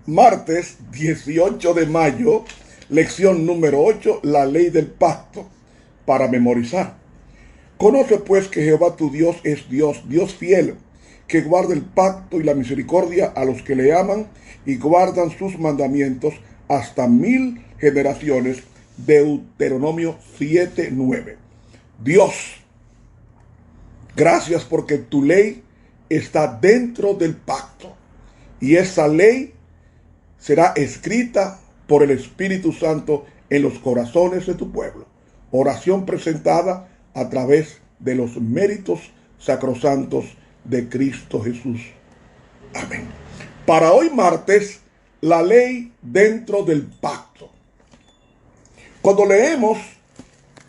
Martes 18 de mayo, lección número 8, la ley del pacto, para memorizar. Conoce pues que Jehová tu Dios es Dios, Dios fiel, que guarda el pacto y la misericordia a los que le aman y guardan sus mandamientos hasta 1000 generaciones. Deuteronomio 7:9. Dios, gracias porque tu ley está dentro del pacto y esa ley será escrita por el Espíritu Santo en los corazones de tu pueblo. Oración presentada a través de los méritos sacrosantos de Cristo Jesús. Amén. Para hoy martes, la ley dentro del pacto. Cuando leemos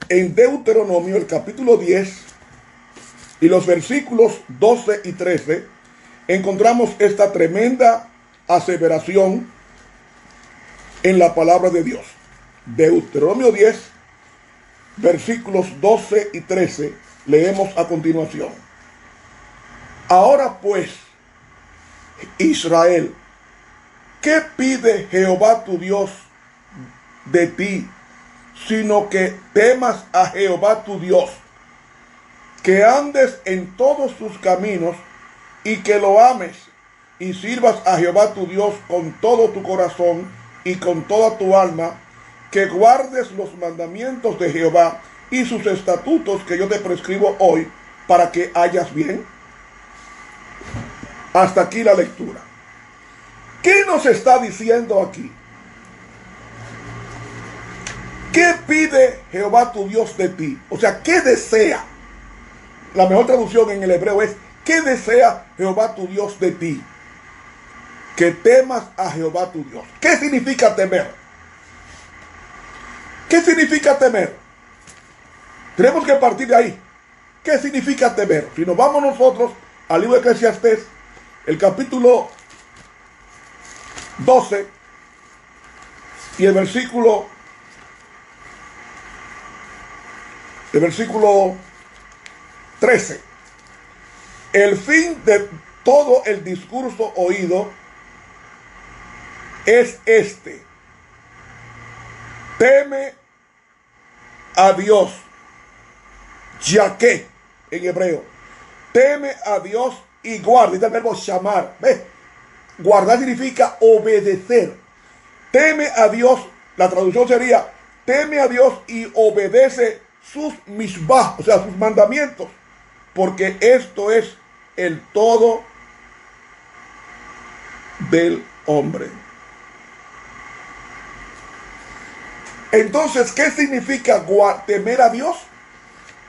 en Deuteronomio el capítulo 10 y los versículos 12 y 13, encontramos esta tremenda aseveración en la palabra de Dios. Deuteronomio 10, versículos 12 y 13, leemos a continuación. Ahora pues, Israel, ¿qué pide Jehová tu Dios de ti? Sino que temas a Jehová tu Dios, que andes en todos sus caminos y que lo ames y sirvas a Jehová tu Dios con todo tu corazón y con toda tu alma, que guardes los mandamientos de Jehová y sus estatutos que yo te prescribo hoy para que hayas bien. Hasta aquí la lectura. ¿Qué nos está diciendo aquí? ¿Qué pide Jehová tu Dios de ti? O sea, ¿qué desea? La mejor traducción en el hebreo es: ¿qué desea Jehová tu Dios de ti? Que temas a Jehová tu Dios. ¿Qué significa temer? ¿Qué significa temer? Tenemos que partir de ahí. ¿Qué significa temer? Si nos vamos nosotros al libro de Eclesiastés, el capítulo 12 y el versículo 13. El fin de todo el discurso oído es este: teme a Dios, yaque en hebreo, teme a Dios y guarda. Este es el verbo llamar. ¿Ves? Guardar significa obedecer. Teme a Dios, la traducción sería: teme a Dios y obedece sus mishbah, o sea, sus mandamientos, porque esto es el todo del hombre. Entonces, ¿qué significa temer a Dios?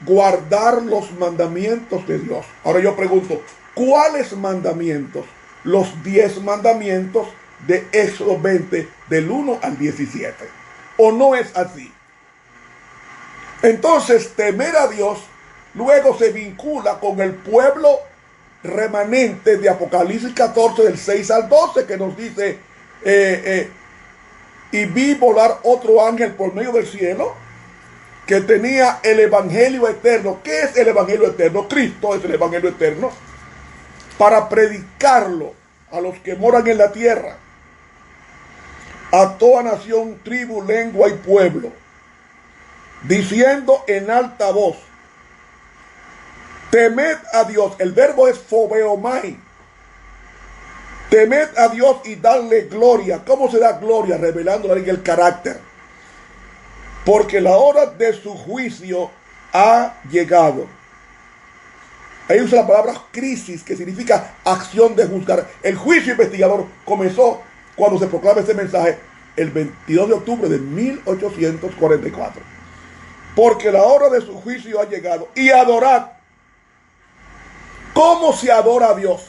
Guardar los mandamientos de Dios. Ahora yo pregunto, ¿cuáles mandamientos? Los 10 mandamientos de Éxodo 20, del 1 al 17. ¿O no es así? Entonces, temer a Dios luego se vincula con el pueblo remanente de Apocalipsis 14, del 6 al 12, que nos dice: y vi volar otro ángel por medio del cielo, que tenía el evangelio eterno. ¿Qué es el evangelio eterno? Cristo es el evangelio eterno, para predicarlo a los que moran en la tierra, a toda nación, tribu, lengua y pueblo, diciendo en alta voz: temed a Dios. El verbo es fobeomai. Temed a Dios y darle gloria. ¿Cómo se da gloria? Revelándole en el carácter. Porque la hora de su juicio ha llegado. Ahí usa la palabra crisis, que significa acción de juzgar. El juicio investigador comenzó cuando se proclama este mensaje el 22 de octubre de 1844. Porque la hora de su juicio ha llegado. Y adorad. ¿Cómo se adora a Dios?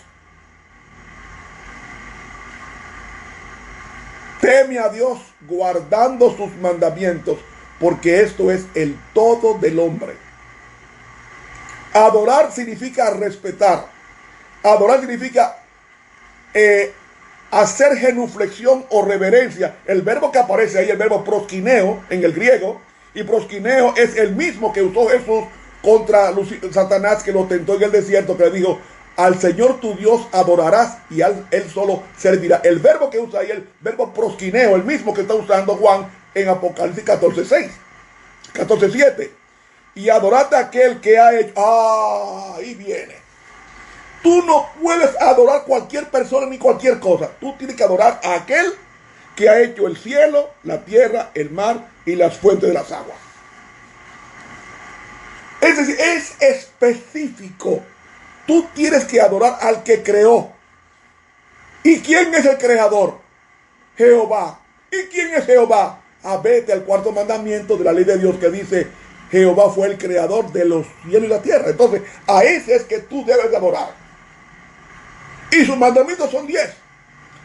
Teme a Dios guardando sus mandamientos, porque esto es el todo del hombre. Adorar significa respetar. Adorar significa hacer genuflexión o reverencia. El verbo que aparece ahí, el verbo proskineo en el griego, Y prosquineo es el mismo que usó Jesús contra Satanás, que lo tentó en el desierto, que le dijo: al Señor tu Dios adorarás y a Él solo servirá. El verbo que usa ahí, el verbo prosquineo, el mismo que está usando Juan en Apocalipsis 14:6, 14:7. Y adorad a aquel que ha hecho. Ahí viene. Tú no puedes adorar cualquier persona ni cualquier cosa. Tú tienes que adorar a aquel que ha hecho el cielo, la tierra, el mar y las fuentes de las aguas. Es decir, es específico. Tú tienes que adorar al que creó. ¿Y quién es el creador? Jehová. ¿Y quién es Jehová? Vete al cuarto mandamiento de la ley de Dios, que dice: Jehová fue el creador de los cielos y la tierra. Entonces, a ese es que tú debes adorar. Y sus mandamientos son 10.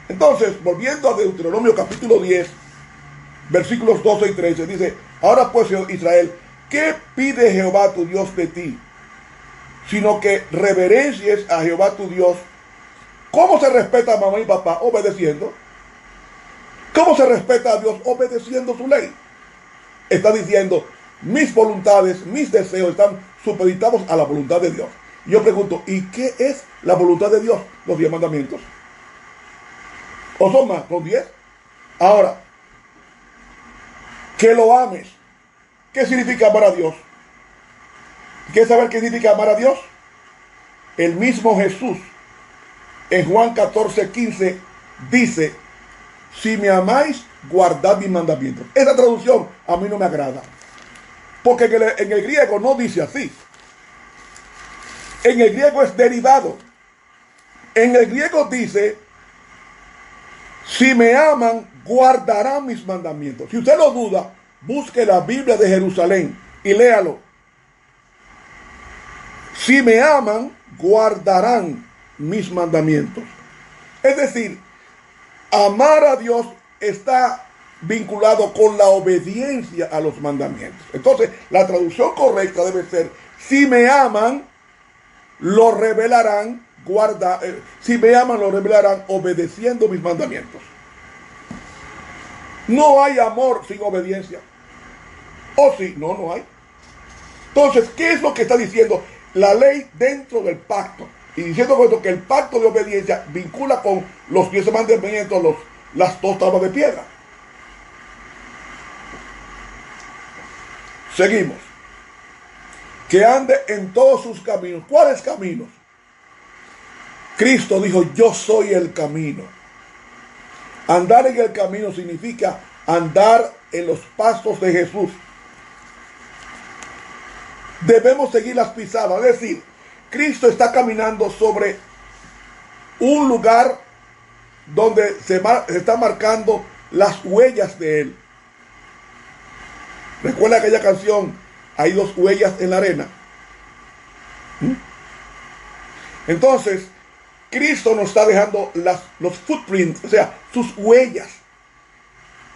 Entonces, volviendo a Deuteronomio capítulo 10, versículos 12 y 13, dice: ahora pues, Israel, ¿qué pide Jehová tu Dios de ti? Sino que reverencies a Jehová tu Dios. ¿Cómo se respeta a mamá y papá? Obedeciendo. ¿Cómo se respeta a Dios? Obedeciendo su ley. Está diciendo: mis voluntades, mis deseos están supeditados a la voluntad de Dios. Y yo pregunto: ¿y qué es la voluntad de Dios? Los 10 mandamientos. ¿O son más? ¿Son 10? Ahora, que lo ames. ¿Qué significa amar a Dios? ¿Quieres saber qué significa amar a Dios? El mismo Jesús en Juan 14:15 dice: si me amáis, guardad mis mandamientos. Esa traducción a mí no me agrada, porque en el griego no dice así. En el griego es derivado. En el griego dice: si me aman, guardarán mis mandamientos. Si usted lo duda, busque la Biblia de Jerusalén y léalo. Si me aman, guardarán mis mandamientos. Es decir, amar a Dios está vinculado con la obediencia a los mandamientos. Entonces, la traducción correcta debe ser: si me aman, lo revelarán, si me aman, lo revelarán obedeciendo mis mandamientos. No hay amor sin obediencia. ¿O sí? No, no hay. Entonces, ¿qué es lo que está diciendo la ley dentro del pacto? Y diciendo con esto que el pacto de obediencia vincula con los 10 mandamientos, las 2 tablas de piedra. Seguimos. Que ande en todos sus caminos. ¿Cuáles caminos? Cristo dijo: yo soy el camino. Andar en el camino significa andar en los pasos de Jesús. Debemos seguir las pisadas. Es decir, Cristo está caminando sobre un lugar donde se están marcando las huellas de Él. ¿Recuerda aquella canción? Hay 2 huellas en la arena. Entonces, Cristo nos está dejando los footprints, o sea, sus huellas.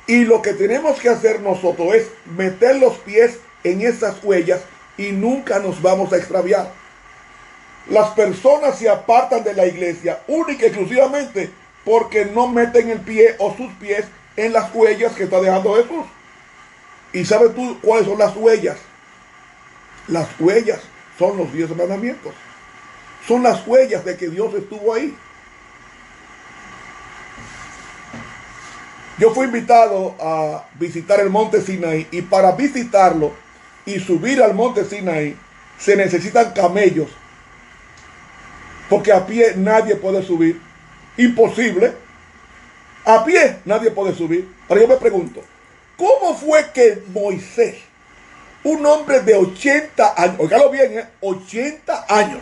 Y lo que tenemos que hacer nosotros es meter los pies en esas huellas y nunca nos vamos a extraviar. Las personas se apartan de la iglesia única y exclusivamente porque no meten el pie o sus pies en las huellas que está dejando Jesús. ¿Y sabes tú cuáles son las huellas? Las huellas son los 10 mandamientos. Son las huellas de que Dios estuvo ahí. Yo fui invitado a visitar el monte Sinaí, y para visitarlo y subir al monte Sinaí se necesitan camellos, porque a pie nadie puede subir. Imposible. A pie nadie puede subir. Ahora yo me pregunto, ¿cómo fue que Moisés, un hombre de 80 años, oígalo bien, 80 años,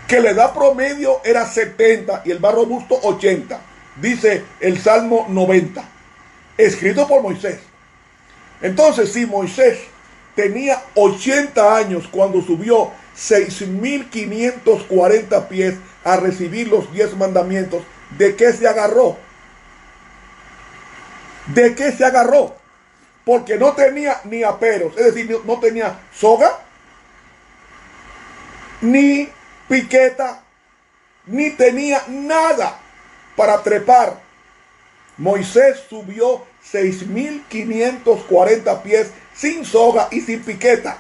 que la edad promedio era 70 y el más robusto 80, dice el Salmo 90, escrito por Moisés? Entonces, si Moisés tenía 80 años cuando subió 6.540 pies a recibir los 10 mandamientos, ¿de qué se agarró? ¿De qué se agarró? Porque no tenía ni aperos, es decir, no tenía soga, ni piqueta, ni tenía nada para trepar. Moisés subió 6.540 pies sin soga y sin piqueta.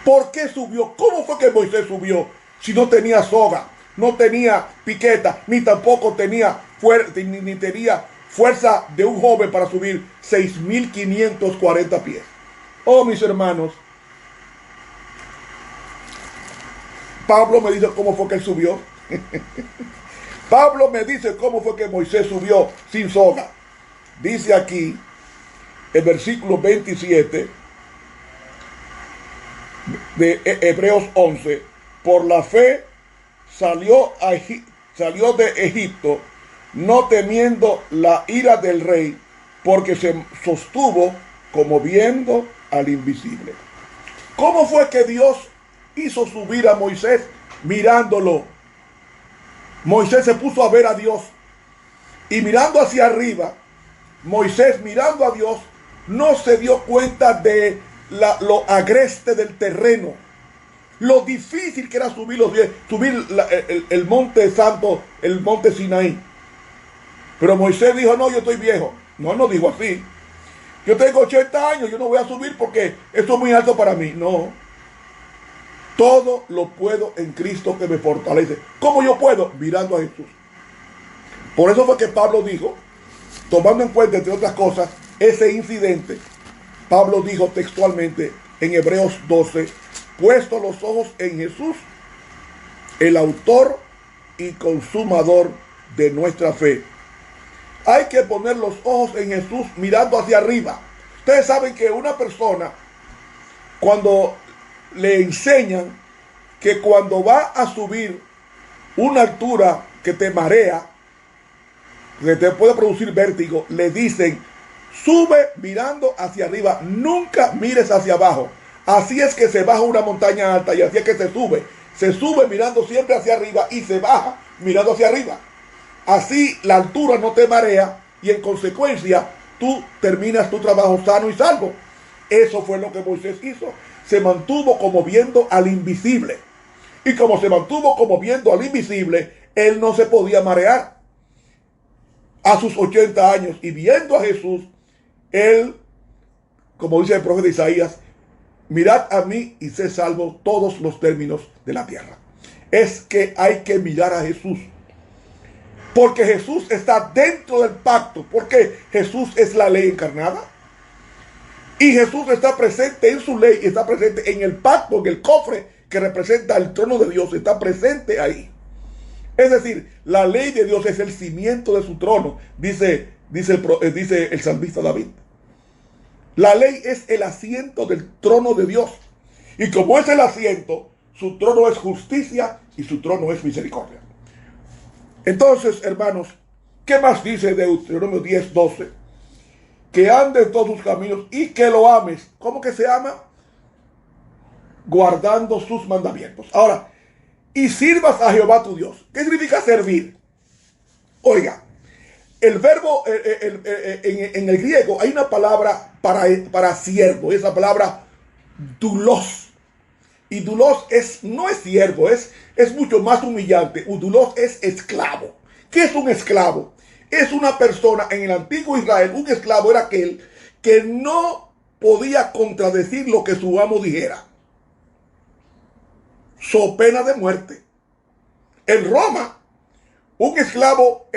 ¿Por qué subió? ¿Cómo fue que Moisés subió si no tenía soga, no tenía piqueta, ni tampoco tenía fuerza de un joven para subir 6.540 pies? Oh, mis hermanos, Pablo me dice cómo fue que él subió. Pablo me dice cómo fue que Moisés subió sin soga. Dice aquí, el versículo 27 de Hebreos 11, por la fe salió de Egipto, no temiendo la ira del rey, porque se sostuvo como viendo al invisible. ¿Cómo fue que Dios hizo subir a Moisés mirándolo? Moisés se puso a ver a Dios y mirando hacia arriba, Moisés mirando a Dios no se dio cuenta de lo agreste del terreno, lo difícil que era subir el monte santo, el monte Sinaí. Pero Moisés dijo, no, yo estoy viejo. No dijo así. Yo tengo 80 años, yo no voy a subir porque esto es muy alto para mí. No. Todo lo puedo en Cristo que me fortalece. ¿Cómo yo puedo? Mirando a Jesús. Por eso fue que Pablo dijo, tomando en cuenta, entre otras cosas, ese incidente, Pablo dijo textualmente en Hebreos 12, puesto los ojos en Jesús, el autor y consumador de nuestra fe. Hay que poner los ojos en Jesús mirando hacia arriba. Ustedes saben que una persona, cuando le enseñan que cuando va a subir una altura que te marea, que te puede producir vértigo, le dicen, sube mirando hacia arriba, nunca mires hacia abajo. Así es que se baja una montaña alta y así es que se sube mirando siempre hacia arriba y se baja mirando hacia arriba. Así la altura no te marea y en consecuencia tú terminas tu trabajo sano y salvo. Eso fue lo que Moisés hizo. Se mantuvo como viendo al invisible. Y como se mantuvo como viendo al invisible, él no se podía marear. A sus 80 años y viendo a Jesús, él, como dice el profeta Isaías, mirad a mí y sé salvo todos los términos de la tierra. Es que hay que mirar a Jesús. Porque Jesús está dentro del pacto. Porque Jesús es la ley encarnada. Y Jesús está presente en su ley, está presente en el pacto, en el cofre que representa el trono de Dios, está presente ahí. Es decir, la ley de Dios es el cimiento de su trono, dice el salmista David. La ley es el asiento del trono de Dios. Y como es el asiento, su trono es justicia y su trono es misericordia. Entonces, hermanos, ¿qué más dice Deuteronomio 10:12? Que ande en todos sus caminos y que lo ames. ¿Cómo que se ama? Guardando sus mandamientos. Ahora, y sirvas a Jehová tu Dios. ¿Qué significa servir? Oiga, el verbo en el griego hay una palabra para siervo, esa palabra doulos. Y doulos no es siervo, es mucho más humillante. Doulos es esclavo. ¿Qué es un esclavo? Es una persona en el antiguo Israel, un esclavo era aquel que no podía contradecir lo que su amo dijera, so pena de muerte. En Roma, un esclavo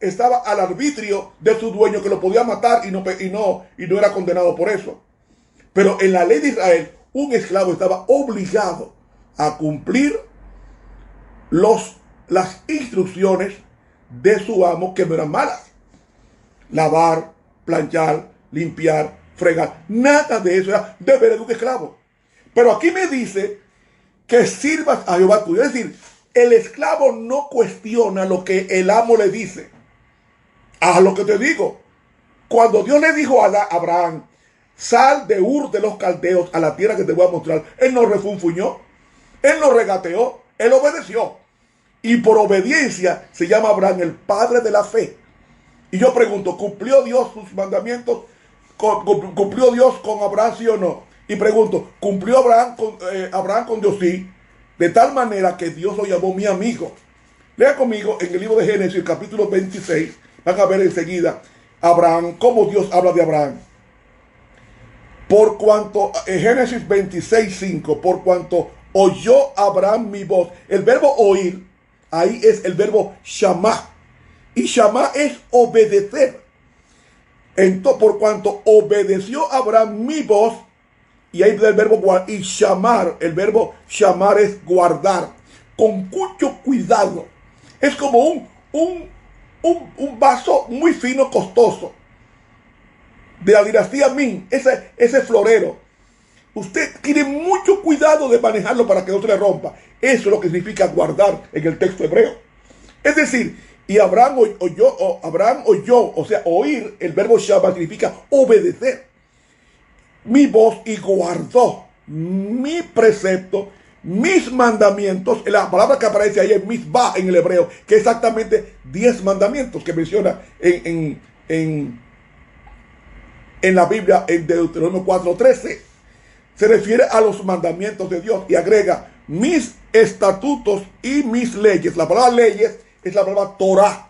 estaba al arbitrio de su dueño, que lo podía matar y no era condenado por eso. Pero en la ley de Israel, un esclavo estaba obligado a cumplir las instrucciones de su amo, que no eran malas. Lavar, planchar, limpiar, fregar, nada de eso era deber de un esclavo. Pero aquí me dice que sirvas a Jehová tu Dios. Es decir, el esclavo no cuestiona lo que el amo le dice. Haz lo que te digo. Cuando Dios le dijo a Abraham, sal de Ur de los Caldeos a la tierra que te voy a mostrar, él no refunfuñó, él no regateó, él obedeció. Y por obediencia se llama Abraham el padre de la fe. Y yo pregunto, ¿cumplió Dios sus mandamientos? ¿Cumplió Dios con Abraham, sí o no? Y pregunto, ¿cumplió Abraham con Dios? Sí. De tal manera que Dios lo llamó mi amigo. Lea conmigo en el libro de Génesis, capítulo 26, van a ver enseguida Abraham, cómo Dios habla de Abraham. Por cuanto, en Génesis 26:5, por cuanto oyó Abraham mi voz. El verbo oír, ahí es el verbo shamá. Y shamá es obedecer. Entonces, por cuanto obedeció Abraham mi voz, y ahí el verbo guardar, y llamar, el verbo llamar es guardar, con mucho cuidado. Es como un vaso muy fino, costoso, de la dinastía Min, ese florero. Usted tiene mucho cuidado de manejarlo para que no se le rompa. Eso es lo que significa guardar en el texto hebreo. Es decir, y Abraham oyó, o sea, oír, el verbo shama significa obedecer mi voz y guardó mi precepto, mis mandamientos. La palabra que aparece ahí es misbah en el hebreo, que es exactamente 10 mandamientos que menciona en la Biblia en Deuteronomio 4:13. Se refiere a los mandamientos de Dios y agrega mis estatutos y mis leyes. La palabra leyes es la palabra Torah,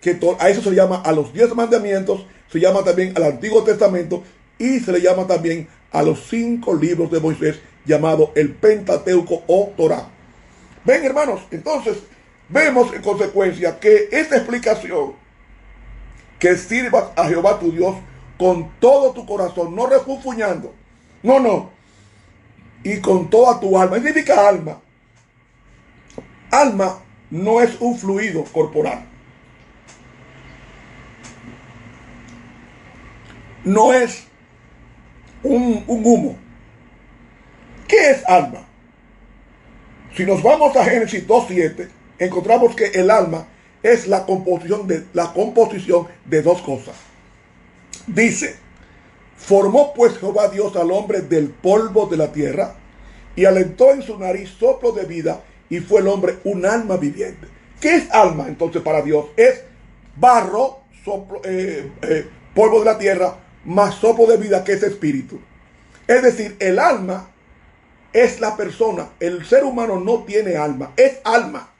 que a eso se le llama a los 10 mandamientos, se llama también al Antiguo Testamento y se le llama también a los 5 libros de Moisés, llamado el Pentateuco o Torah. Ven, hermanos, entonces vemos en consecuencia que esta explicación, que sirvas a Jehová tu Dios con todo tu corazón, no refunfuñando, no, y con toda tu alma. ¿Qué significa alma? Alma no es un fluido corporal. No es un humo. ¿Qué es alma? Si nos vamos a Génesis 2:7, encontramos que el alma es la composición de dos cosas. Dice: formó pues Jehová Dios al hombre del polvo de la tierra, y alentó en su nariz soplo de vida, y fue el hombre un alma viviente. ¿Qué es alma entonces para Dios? Es barro, polvo de la tierra, más soplo de vida, que es espíritu. Es decir, el alma es la persona. El ser humano no tiene alma, es alma.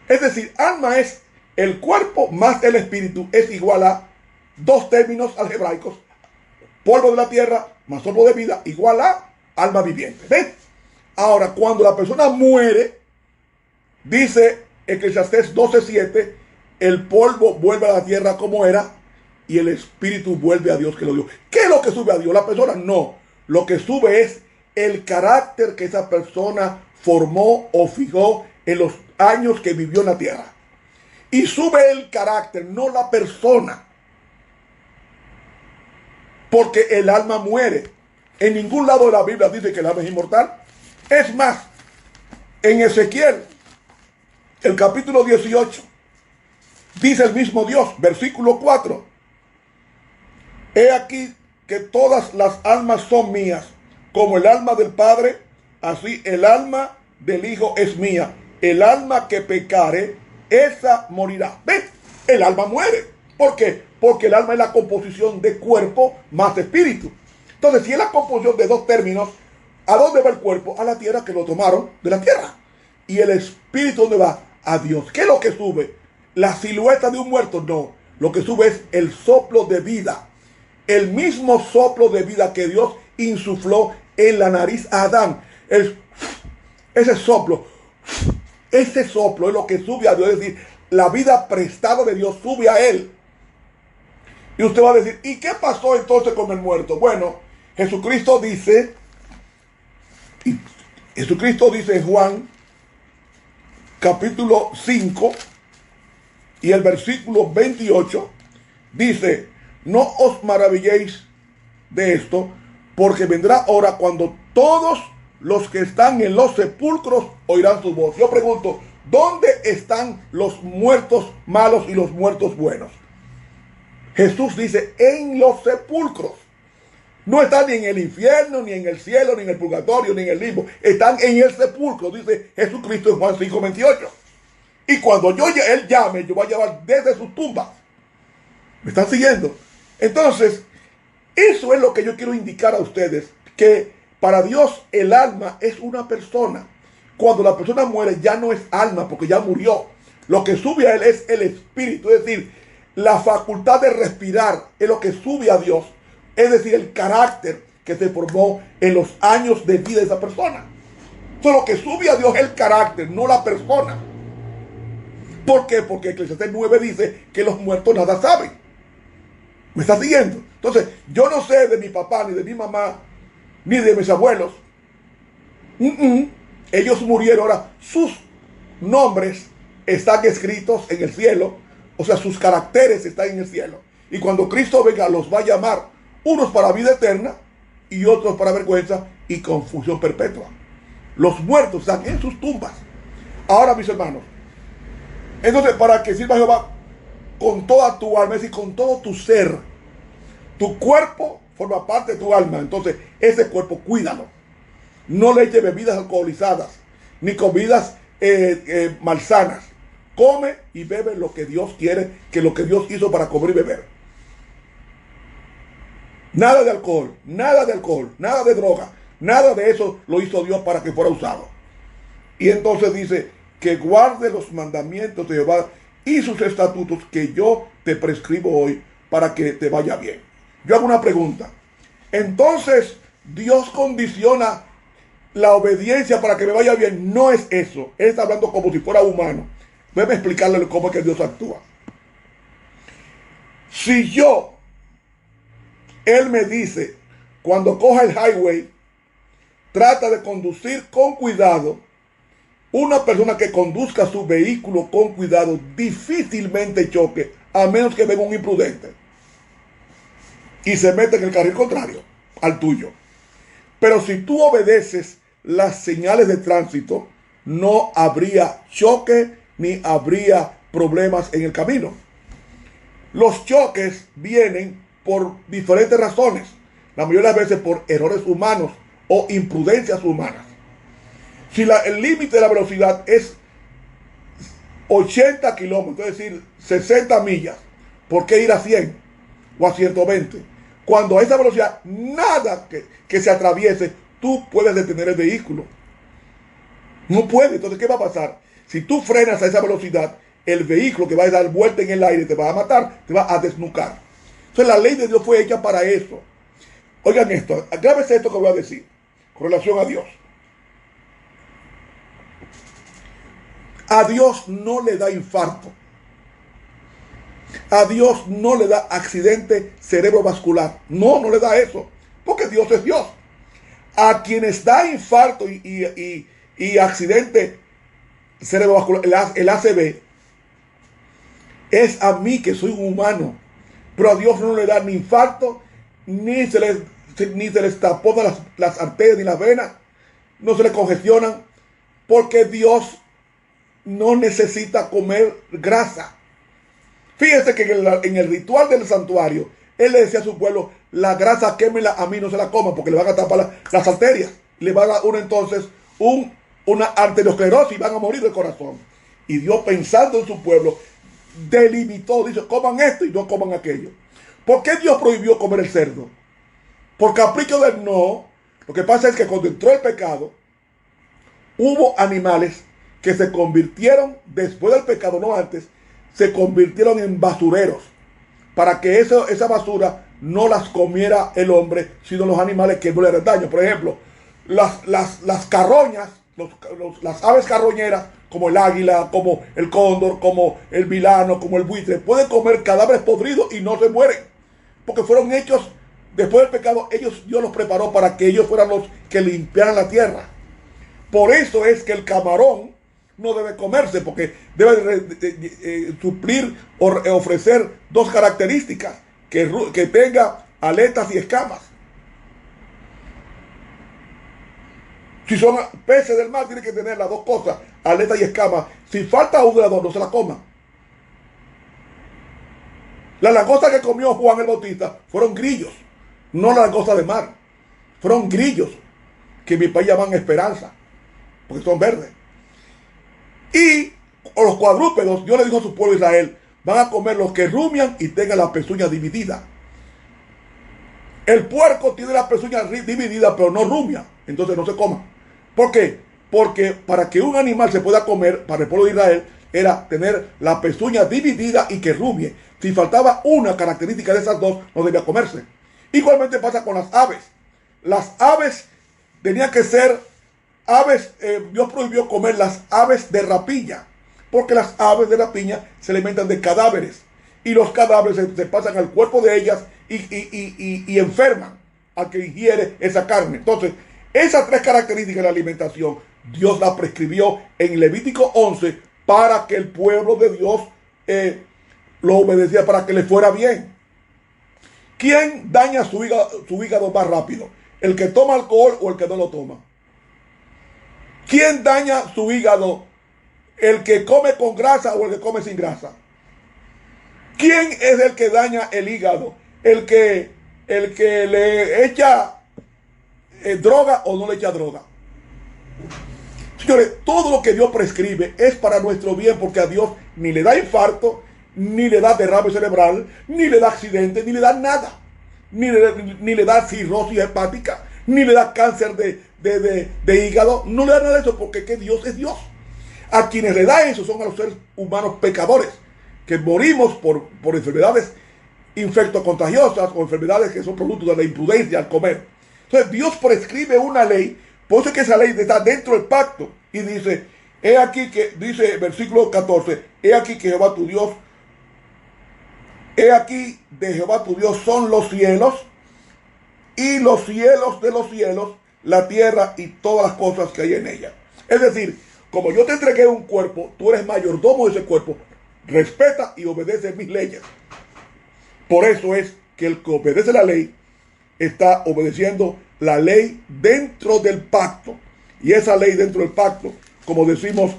Es decir, alma es el cuerpo más el espíritu, es igual a dos términos algebraicos: polvo de la tierra más soplo de vida, igual a alma viviente. ¿Ven? Ahora, cuando la persona muere, dice Eclesiastés 12:7, el polvo vuelve a la tierra como era, y el espíritu vuelve a Dios que lo dio. ¿Qué es lo que sube a Dios? ¿La persona? No. Lo que sube es el carácter que esa persona formó o fijó en los años que vivió en la tierra. Y sube el carácter, no la persona. Porque el alma muere. En ningún lado de la Biblia dice que el alma es inmortal. Es más, en Ezequiel, el capítulo 18, dice el mismo Dios, versículo 4: he aquí que todas las almas son mías, como el alma del Padre, así el alma del Hijo es mía. El alma que pecare, esa morirá. ¿Ven? El alma muere. ¿Por qué? Porque el alma es la composición de cuerpo más espíritu. Entonces, si es la composición de dos términos, ¿a dónde va el cuerpo? A la tierra, que lo tomaron de la tierra. ¿Y el espíritu dónde va? A Dios. ¿Qué es lo que sube? ¿La silueta de un muerto? No. Lo que sube es el soplo de vida. El mismo soplo de vida que Dios insufló en la nariz a Adán. Ese soplo es lo que sube a Dios. Es decir, la vida prestada de Dios sube a él. Y usted va a decir: ¿y qué pasó entonces con el muerto? Bueno, Jesucristo dice en Juan capítulo 5 y el versículo 28, dice: no os maravilléis de esto, porque vendrá hora cuando todos los que están en los sepulcros oirán su voz. Yo pregunto, ¿dónde están los muertos malos y los muertos buenos? Jesús dice: en los sepulcros. No están ni en el infierno, ni en el cielo, ni en el purgatorio, ni en el limbo. Están en el sepulcro, dice Jesucristo en Juan 5:28. Y cuando Él llame, yo voy a llevar desde sus tumbas. ¿Me están siguiendo? Entonces, eso es lo que yo quiero indicar a ustedes, que para Dios el alma es una persona. Cuando la persona muere, ya no es alma, porque ya murió. Lo que sube a él es el espíritu, es decir, la facultad de respirar es lo que sube a Dios. Es decir, el carácter que se formó en los años de vida de esa persona. Entonces, lo que sube a Dios es el carácter, no la persona. ¿Por qué? Porque Eclesiastés 9 dice que los muertos nada saben. ¿Me está siguiendo? Entonces, yo no sé de mi papá, ni de mi mamá, ni de mis abuelos. Ellos murieron. Ahora, sus nombres están escritos en el cielo. O sea, sus caracteres están en el cielo. Y cuando Cristo venga, los va a llamar, unos para vida eterna y otros para vergüenza y confusión perpetua. Los muertos están en sus tumbas. Ahora, mis hermanos, entonces, para que sirva Jehová con toda tu alma, es decir, con todo tu ser, tu cuerpo forma parte de tu alma. Entonces, ese cuerpo, cuídalo. No le eche bebidas alcoholizadas, ni comidas malsanas. Come y bebe lo que Dios quiere, que lo que Dios hizo para comer y beber. Nada de alcohol, nada de droga, nada de eso lo hizo Dios para que fuera usado. Y entonces dice que guarde los mandamientos de Jehová y sus estatutos que yo te prescribo hoy para que te vaya bien. Yo hago una pregunta. Entonces, Dios condiciona la obediencia para que me vaya bien. No es eso. Él está hablando como si fuera humano. Déjame explicarle cómo es que Dios actúa. Si Él me dice, cuando coja el highway, trata de conducir con cuidado. Una persona que conduzca su vehículo con cuidado difícilmente choque, a menos que venga un imprudente y se mete en el carril contrario al tuyo. Pero si tú obedeces las señales de tránsito, no habría choque ni habría problemas en el camino. Los choques vienen por diferentes razones, la mayoría de las veces por errores humanos o imprudencias humanas. Si el límite de la velocidad es 80 kilómetros, es decir, 60 millas, ¿por qué ir a 100 o a 120? Cuando a esa velocidad, nada que se atraviese, tú puedes detener el vehículo. No puedes. Entonces, ¿qué va a pasar? Si tú frenas a esa velocidad, el vehículo que va a dar vuelta en el aire te va a matar, te va a desnucar. Entonces, la ley de Dios fue hecha para eso. Oigan esto, grábese esto que voy a decir con relación a Dios. A Dios no le da infarto. A Dios no le da accidente cerebrovascular. No le da eso. Porque Dios es Dios. A quienes da infarto y accidente cerebrovascular, el ACV, es a mí que soy un humano. Pero a Dios no le da ni infarto, ni se les taponan las arterias ni las venas. No se le congestionan. Porque Dios no necesita comer grasa. Fíjense que en el ritual del santuario, Él le decía a su pueblo, la grasa quémela, a mí no se la coma, porque le van a tapar las arterias. Le va a dar entonces una arteriosclerosis y van a morir del corazón. Y Dios, pensando en su pueblo, delimitó, dice, coman esto y no coman aquello. ¿Por qué Dios prohibió comer el cerdo? Por capricho del no. Lo que pasa es que cuando entró el pecado, hubo animales que se convirtieron, después del pecado, no antes, se convirtieron en basureros, para que esa basura no las comiera el hombre, sino los animales que no le hagan daño. Por ejemplo, las carroñas, las aves carroñeras, como el águila, como el cóndor, como el vilano, como el buitre, pueden comer cadáveres podridos y no se mueren, porque fueron hechos, después del pecado, Dios los preparó para que ellos fueran los que limpiaran la tierra. Por eso es que el camarón no debe comerse, porque debe suplir o ofrecer dos características, que tenga aletas y escamas. Si son peces del mar, tiene que tener las dos cosas, aletas y escamas. Si falta uno de las dos, no se la coma. Las langostas que comió Juan el Bautista fueron grillos, no las langostas de mar. Fueron grillos, que en mi país llaman esperanza, porque son verdes. Y los cuadrúpedos, Dios le dijo a su pueblo Israel, van a comer los que rumian y tengan la pezuña dividida. El puerco tiene la pezuña dividida, pero no rumia, entonces no se coma. ¿Por qué? Porque para que un animal se pueda comer, para el pueblo de Israel, era tener la pezuña dividida y que rumie. Si faltaba una característica de esas dos, no debía comerse. Igualmente pasa con las aves. Las aves tenían que ser aves, Dios prohibió comer las aves de rapiña, porque las aves de rapiña se alimentan de cadáveres, y los cadáveres se pasan al cuerpo de ellas y enferman al que ingiere esa carne. Entonces, esas tres características de la alimentación, Dios las prescribió en Levítico 11 para que el pueblo de Dios lo obedecía, para que le fuera bien. ¿Quién daña su hígado más rápido? ¿El que toma alcohol o el que no lo toma? ¿Quién daña su hígado? ¿El que come con grasa o el que come sin grasa? ¿Quién es el que daña el hígado? ¿El que le echa droga o no le echa droga? Señores, todo lo que Dios prescribe es para nuestro bien, porque a Dios ni le da infarto, ni le da derrame cerebral, ni le da accidente, ni le da nada. Ni le da cirrosis hepática, ni le da cáncer de hígado. No le da nada de eso, porque que Dios es Dios. A quienes le da eso son a los seres humanos pecadores, que morimos por enfermedades infectocontagiosas o enfermedades que son producto de la imprudencia al comer. Entonces Dios prescribe una ley, por eso es que esa ley está dentro del pacto, y dice, he aquí que, dice versículo 14, he aquí que Jehová tu Dios, he aquí de Jehová tu Dios son los cielos, y los cielos de los cielos, la tierra y todas las cosas que hay en ella. Es decir, como yo te entregué un cuerpo, tú eres mayordomo de ese cuerpo, respeta y obedece mis leyes. Por eso es que el que obedece la ley está obedeciendo la ley dentro del pacto. Y esa ley dentro del pacto, como decimos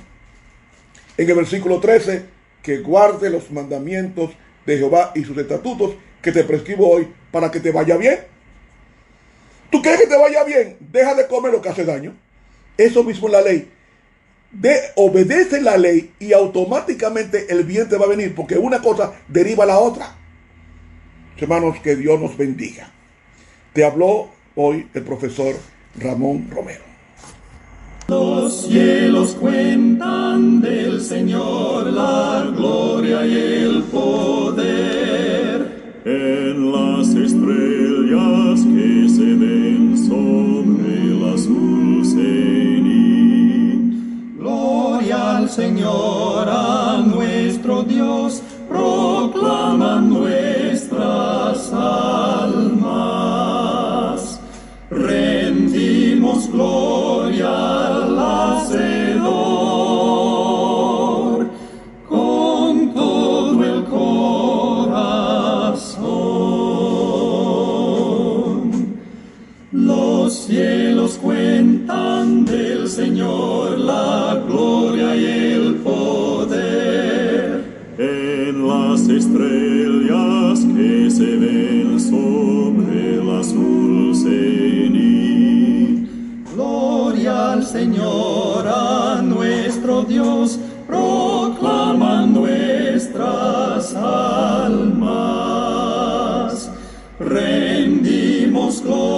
en el versículo 13, que guarde los mandamientos de Jehová y sus estatutos que te prescribo hoy para que te vaya bien. ¿Tú quieres que te vaya bien? Deja de comer lo que hace daño. Eso mismo es la ley. Obedece la ley y automáticamente el bien te va a venir, porque una cosa deriva a la otra. Hermanos, que Dios nos bendiga. Te habló hoy el profesor Ramón Romero. Los cielos cuentan del Señor la gloria y el poder. En las estrellas que se ven sobre el azul cenit. Gloria al Señor, a nuestro Dios, proclaman nuestras almas. Rendimos gloria al Hacedor con todo el corazón. Los cielos cuentan del Señor la gloria y el poder. En las estrellas que se ven sobre el azul cenit. Gloria al Señor, a nuestro Dios, proclaman nuestras almas. Rendimos gloria